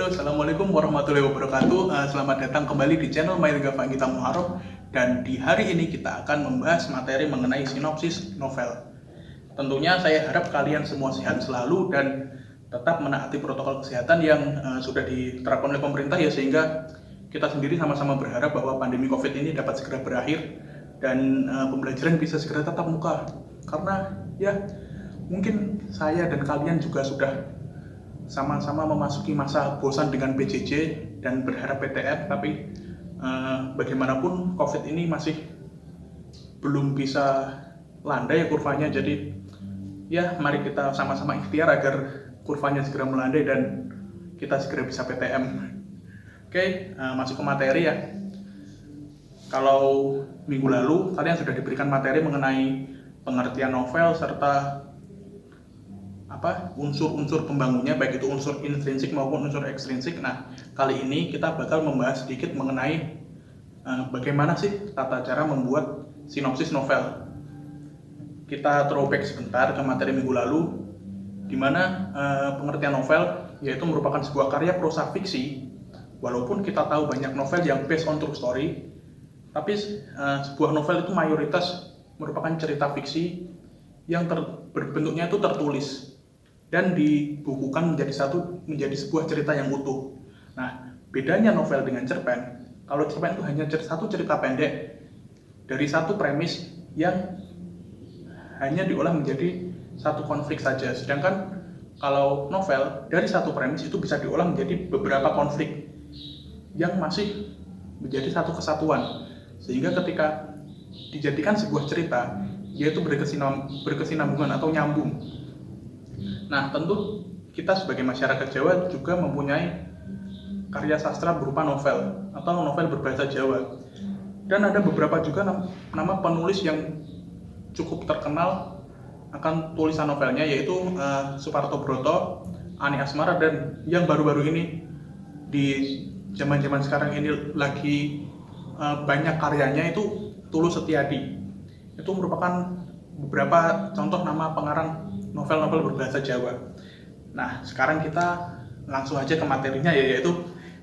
Assalamualaikum warahmatullahi wabarakatuh. Selamat datang kembali di channel Mailga Fangita Muharram. Dan di hari ini kita akan membahas materi mengenai sinopsis novel. Tentunya saya harap kalian semua sehat selalu dan tetap menaati protokol kesehatan yang sudah diterapkan oleh pemerintah ya, sehingga kita sendiri sama-sama berharap bahwa pandemi COVID ini dapat segera berakhir dan pembelajaran bisa segera tatap muka. Karena ya mungkin saya dan kalian juga sudah sama-sama memasuki masa bosan dengan PJJ dan berharap PTM, tapi bagaimanapun COVID ini masih belum bisa landai kurvanya. Jadi ya mari kita sama-sama ikhtiar agar kurvanya segera melandai dan kita segera bisa PTM. Oke, masuk ke materi ya. Kalau minggu lalu kalian sudah diberikan materi mengenai pengertian novel serta unsur-unsur pembangunnya, baik itu unsur intrinsik maupun unsur ekstrinsik. Nah, kali ini kita bakal membahas sedikit mengenai bagaimana sih tata cara membuat sinopsis novel. Kita throwback sebentar ke materi minggu lalu, di mana pengertian novel yaitu merupakan sebuah karya prosa fiksi. Walaupun kita tahu banyak novel yang based on true story, tapi sebuah novel itu mayoritas merupakan cerita fiksi yang berbentuknya itu tertulis dan dibukukan menjadi sebuah cerita yang utuh. Nah, bedanya novel dengan cerpen, kalau cerpen itu hanya satu cerita pendek dari satu premis yang hanya diolah menjadi satu konflik saja. Sedangkan kalau novel dari satu premis itu bisa diolah menjadi beberapa konflik yang masih menjadi satu kesatuan. Sehingga ketika dijadikan sebuah cerita, yaitu berkesinambungan atau nyambung. Nah, tentu kita sebagai masyarakat Jawa juga mempunyai karya sastra berupa novel atau novel berbahasa Jawa. Dan ada beberapa juga nama penulis yang cukup terkenal akan tulisan novelnya, yaitu Suparto Broto, Ani Asmara, dan yang baru-baru ini di zaman-zaman sekarang ini lagi banyak karyanya itu Tulus Setiadi. Itu merupakan beberapa contoh nama pengarang novel-novel berbahasa Jawa. Nah, sekarang kita langsung aja ke materinya, yaitu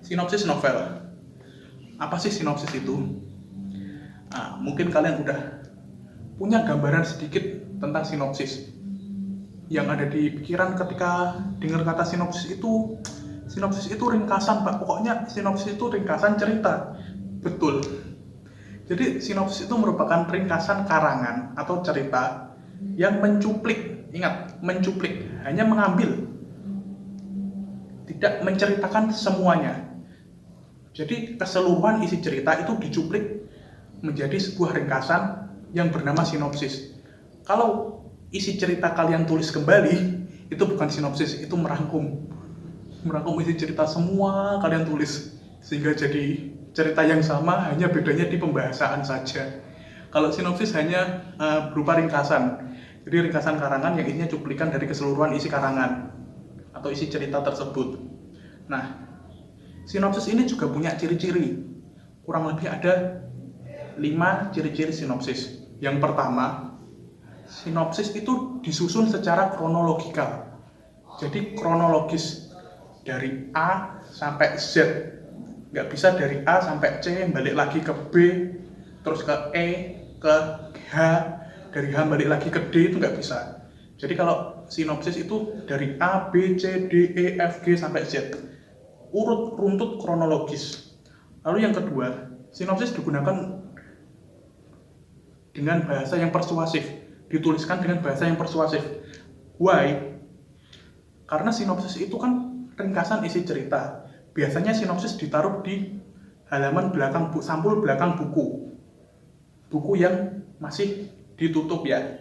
sinopsis novel. Apa sih sinopsis itu? Nah, mungkin kalian udah punya gambaran sedikit tentang sinopsis. Yang ada di pikiran ketika dengar kata sinopsis itu ringkasan, Pak. Pokoknya sinopsis itu ringkasan cerita. Betul. Jadi sinopsis itu merupakan ringkasan karangan atau cerita yang mencuplik. Ingat, mencuplik, hanya mengambil, tidak menceritakan semuanya. Jadi keseluruhan isi cerita itu dicuplik menjadi sebuah ringkasan yang bernama sinopsis. Kalau isi cerita kalian tulis kembali, itu bukan sinopsis, itu merangkum isi cerita semua kalian tulis, sehingga jadi cerita yang sama, hanya bedanya di pembahasan saja. Kalau sinopsis hanya berupa ringkasan. Jadi ringkasan karangan yang isinya cuplikan dari keseluruhan isi karangan atau isi cerita tersebut. Nah, sinopsis ini juga punya ciri-ciri. Kurang lebih ada 5 ciri-ciri sinopsis. Yang pertama, sinopsis itu disusun secara kronologikal. Jadi kronologis dari A sampai Z. Nggak bisa dari A sampai C, balik lagi ke B, terus ke E, ke H, dari H balik lagi ke D, itu nggak bisa. Jadi kalau sinopsis itu dari A, B, C, D, E, F, G sampai Z, urut runtut kronologis. Lalu yang kedua, sinopsis digunakan dengan bahasa yang persuasif, dituliskan dengan bahasa yang persuasif. Why? Karena sinopsis itu kan ringkasan isi cerita. Biasanya sinopsis ditaruh di halaman belakang sampul belakang buku yang masih ditutup ya.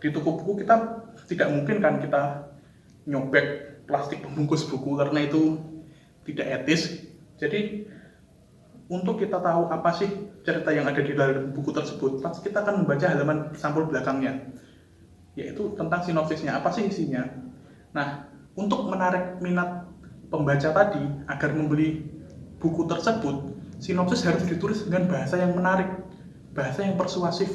Ditutup buku, kita tidak mungkin kan kita nyobek plastik pembungkus buku karena itu tidak etis. Jadi untuk kita tahu apa sih cerita yang ada di dalam buku tersebut, pasti kita akan membaca halaman sampul belakangnya, yaitu tentang sinopsisnya, apa sih isinya. Nah, untuk menarik minat pembaca tadi agar membeli buku tersebut, sinopsis harus ditulis dengan bahasa yang menarik, bahasa yang persuasif,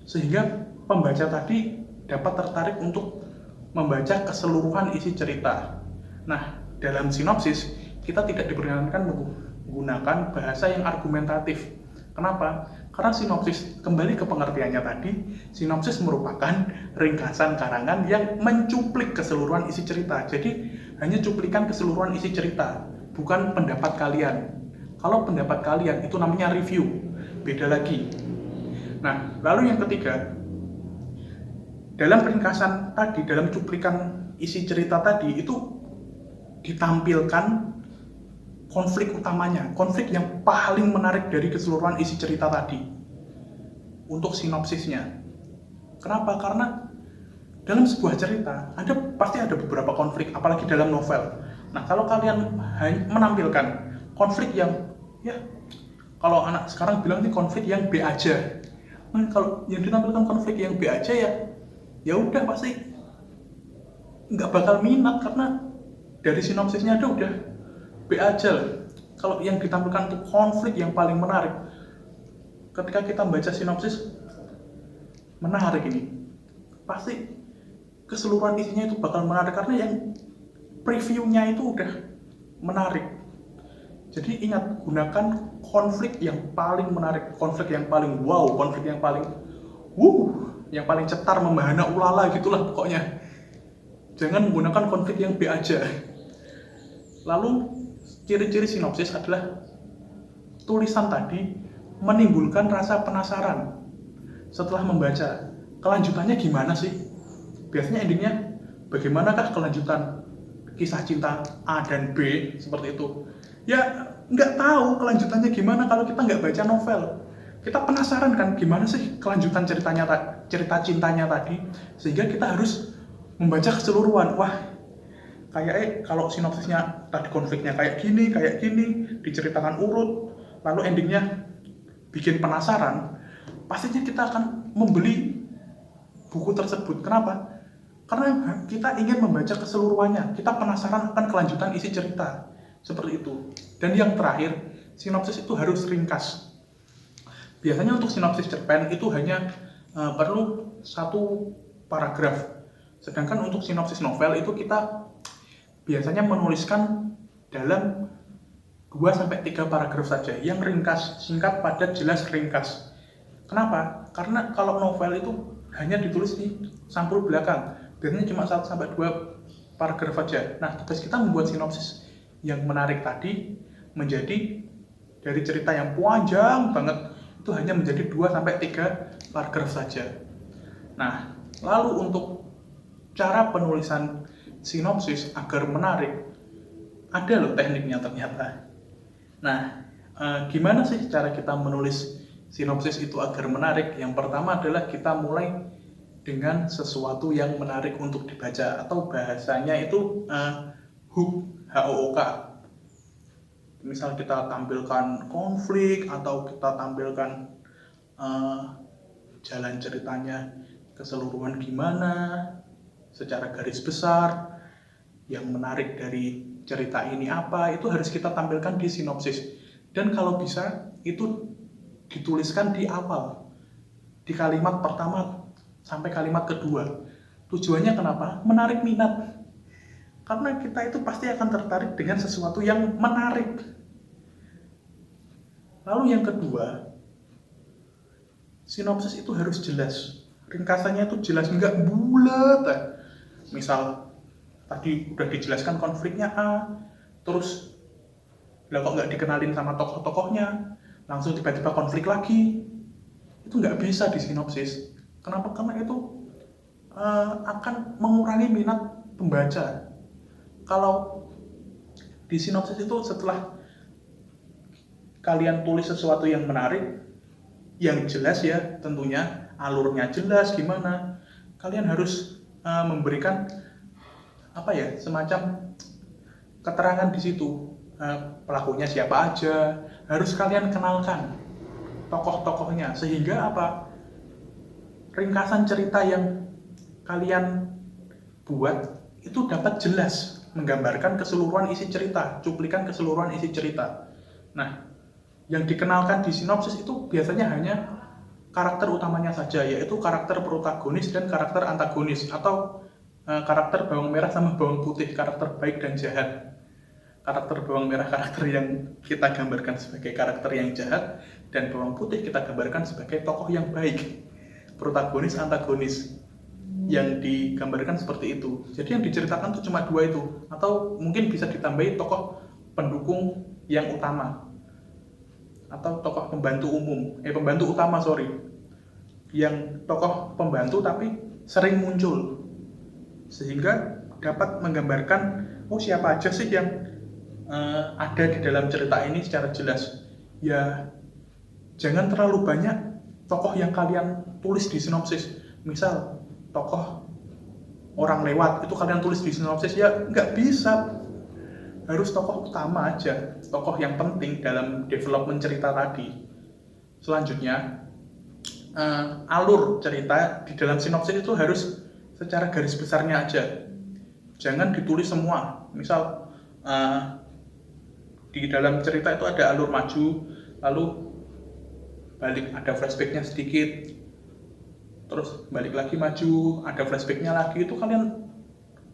sehingga pembaca tadi dapat tertarik untuk membaca keseluruhan isi cerita. Nah, dalam sinopsis kita tidak diperkenankan menggunakan bahasa yang argumentatif. Kenapa? Karena sinopsis, kembali ke pengertiannya tadi, sinopsis merupakan ringkasan karangan yang mencuplik keseluruhan isi cerita. Jadi hanya cuplikan keseluruhan isi cerita, bukan pendapat kalian. Kalau pendapat kalian itu namanya review, beda lagi. Nah, lalu yang ketiga, dalam ringkasan tadi, dalam cuplikan isi cerita tadi, itu ditampilkan konflik utamanya, konflik yang paling menarik dari keseluruhan isi cerita tadi untuk sinopsisnya. Kenapa? Karena dalam sebuah cerita pasti ada beberapa konflik, apalagi dalam novel. Nah, kalau kalian menampilkan konflik yang, ya kalau anak sekarang bilang ini konflik yang B aja. Nah, kalau yang ditampilkan konflik yang B aja, ya udah pasti nggak bakal minat, karena dari sinopsisnya ada udah B aja lah. Kalau yang ditampilkan itu konflik yang paling menarik, ketika kita membaca sinopsis menarik ini, pasti keseluruhan isinya itu bakal menarik, karena yang previewnya itu udah menarik. Jadi ingat, gunakan konflik yang paling menarik, konflik yang paling wow, konflik yang paling yang paling cetar, membahana ulala gitulah pokoknya. Jangan menggunakan konflik yang B aja. Lalu ciri-ciri sinopsis adalah tulisan tadi menimbulkan rasa penasaran setelah membaca. Kelanjutannya gimana sih? Biasanya endingnya bagaimanakah kelanjutan kisah cinta A dan B, seperti itu. Ya nggak tahu kelanjutannya gimana kalau kita nggak baca novel. Kita penasaran kan gimana sih kelanjutan cerita cintanya tadi, sehingga kita harus membaca keseluruhan. Wah, kayak kalau sinopsisnya tadi konfliknya kayak gini, diceritakan urut, lalu endingnya bikin penasaran, pastinya kita akan membeli buku tersebut. Kenapa? Karena kita ingin membaca keseluruhannya, kita penasaran akan kelanjutan isi cerita, seperti itu. Dan yang terakhir, sinopsis itu harus ringkas. Biasanya untuk sinopsis cerpen itu hanya perlu 1 paragraf, sedangkan untuk sinopsis novel itu kita biasanya menuliskan dalam 2-3 paragraf saja, yang ringkas, singkat, padat, jelas, ringkas. Kenapa? Karena kalau novel itu hanya ditulis di sampul belakang, biasanya cuma 1-2 paragraf saja. Nah, tugas kita membuat sinopsis yang menarik tadi menjadi dari cerita yang panjang banget, itu hanya menjadi 2-3 paragraf saja. Nah, lalu untuk cara penulisan sinopsis agar menarik, ada loh tekniknya ternyata. Nah, gimana sih cara kita menulis sinopsis itu agar menarik? Yang pertama adalah kita mulai dengan sesuatu yang menarik untuk dibaca, atau bahasanya itu hook, HOOK. Misal kita tampilkan konflik, atau kita tampilkan jalan ceritanya keseluruhan gimana, secara garis besar, yang menarik dari cerita ini apa, itu harus kita tampilkan di sinopsis. Dan kalau bisa itu dituliskan di awal, di kalimat pertama sampai kalimat kedua. Tujuannya kenapa? Menarik minat. Karena kita itu pasti akan tertarik dengan sesuatu yang menarik. Lalu yang kedua, sinopsis itu harus jelas. Ringkasannya itu jelas, nggak bulat. Misal tadi udah dijelaskan konfliknya A, terus lah kok nggak dikenalin sama tokoh-tokohnya, langsung tiba-tiba konflik lagi. Itu nggak bisa di sinopsis. Kenapa? Karena itu akan mengurangi minat pembaca. Kalau di sinopsis itu setelah kalian tulis sesuatu yang menarik, yang jelas ya tentunya, alurnya jelas gimana, kalian harus memberikan semacam keterangan di situ, pelakunya siapa aja, harus kalian kenalkan tokoh-tokohnya, sehingga ringkasan cerita yang kalian buat itu dapat jelas menggambarkan keseluruhan isi cerita, cuplikan keseluruhan isi cerita. Nah, yang dikenalkan di sinopsis itu biasanya hanya karakter utamanya saja, yaitu karakter protagonis dan karakter antagonis, atau karakter bawang merah sama bawang putih, karakter baik dan jahat. karakter bawang merah, karakter yang kita gambarkan sebagai karakter yang jahat, dan bawang putih kita gambarkan sebagai tokoh yang baik, protagonis antagonis yang digambarkan seperti itu. Jadi yang diceritakan tuh cuma dua itu, atau mungkin bisa ditambahi tokoh pendukung yang utama atau tokoh pembantu utama, yang tokoh pembantu tapi sering muncul sehingga dapat menggambarkan siapa aja sih yang ada di dalam cerita ini secara jelas. Ya, jangan terlalu banyak tokoh yang kalian tulis di sinopsis. Misal tokoh orang lewat itu kalian tulis di sinopsis, ya nggak bisa. Harus tokoh utama aja, tokoh yang penting dalam development cerita tadi. Selanjutnya, alur cerita di dalam sinopsis itu harus secara garis besarnya aja. Jangan ditulis semua. Misal di dalam cerita itu ada alur maju, lalu balik ada flashbacknya sedikit, terus balik lagi maju, ada flashbacknya lagi. Itu kalian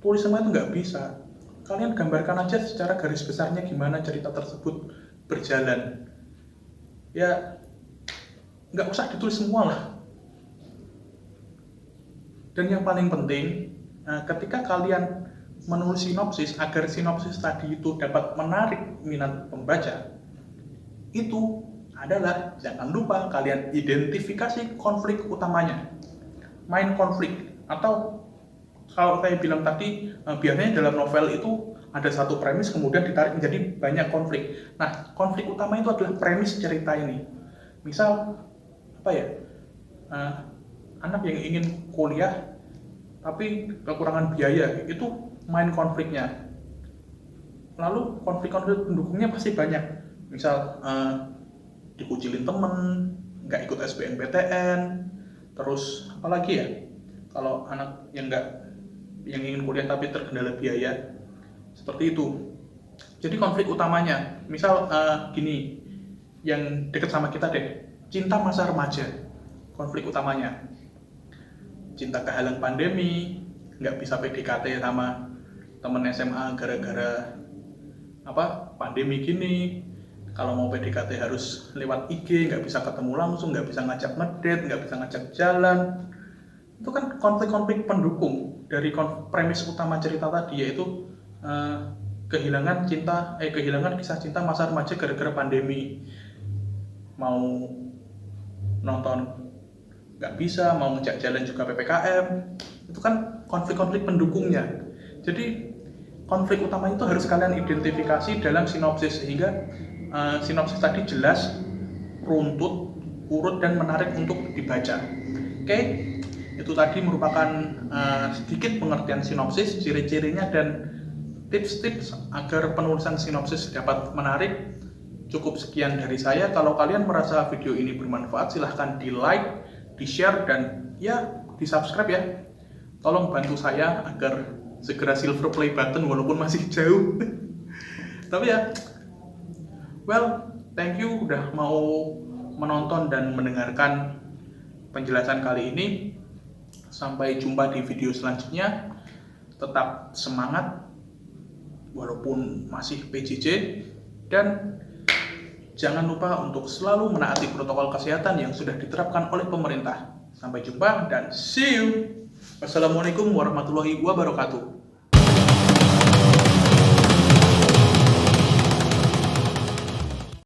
tulis semua itu nggak bisa. Kalian gambarkan aja secara garis besarnya gimana cerita tersebut berjalan. Ya, nggak usah ditulis semua lah. Dan yang paling penting, ketika kalian menulis sinopsis, agar sinopsis tadi itu dapat menarik minat pembaca, itu adalah jangan lupa kalian identifikasi konflik utamanya, main konflik. Atau kalau saya bilang tadi, biasanya dalam novel itu ada satu premis kemudian ditarik menjadi banyak konflik. Nah, konflik utama itu adalah premis cerita ini. Misal anak yang ingin kuliah tapi kekurangan biaya, itu main konfliknya. Lalu konflik-konflik pendukungnya pasti banyak. Misal dikucilin temen, nggak ikut SBMPTN, terus apalagi ya, kalau anak yang ingin kuliah tapi terkendala biaya, seperti itu. Jadi konflik utamanya, misal gini, yang deket sama kita deh, cinta masa remaja, konflik utamanya. Cinta kehalang pandemi, nggak bisa PDKT sama temen SMA gara-gara pandemi gini. Kalau mau PDKT harus lewat IG, nggak bisa ketemu langsung, nggak bisa ngajak ngedate, nggak bisa ngajak jalan. Itu kan konflik-konflik pendukung dari premis utama cerita tadi, yaitu kehilangan kisah cinta masa remaja gara-gara pandemi. Mau nonton nggak bisa, mau ngejak jalan juga PPKM. Itu kan konflik-konflik pendukungnya. Jadi konflik utama itu harus kalian identifikasi dalam sinopsis, sehingga sinopsis tadi jelas, runtut, urut, dan menarik untuk dibaca. Oke, itu tadi merupakan sedikit pengertian sinopsis, ciri-cirinya, dan tips-tips agar penulisan sinopsis dapat menarik. Cukup sekian dari saya. Kalau kalian merasa video ini bermanfaat, silahkan di like, di share, dan ya di subscribe ya. Tolong bantu saya agar segera silver play button walaupun masih jauh. Tapi ya, thank you udah mau menonton dan mendengarkan penjelasan kali ini. Sampai jumpa di video selanjutnya. Tetap semangat walaupun masih PJJ, dan jangan lupa untuk selalu menaati protokol kesehatan yang sudah diterapkan oleh pemerintah. Sampai jumpa dan see you. Wassalamualaikum warahmatullahi wabarakatuh.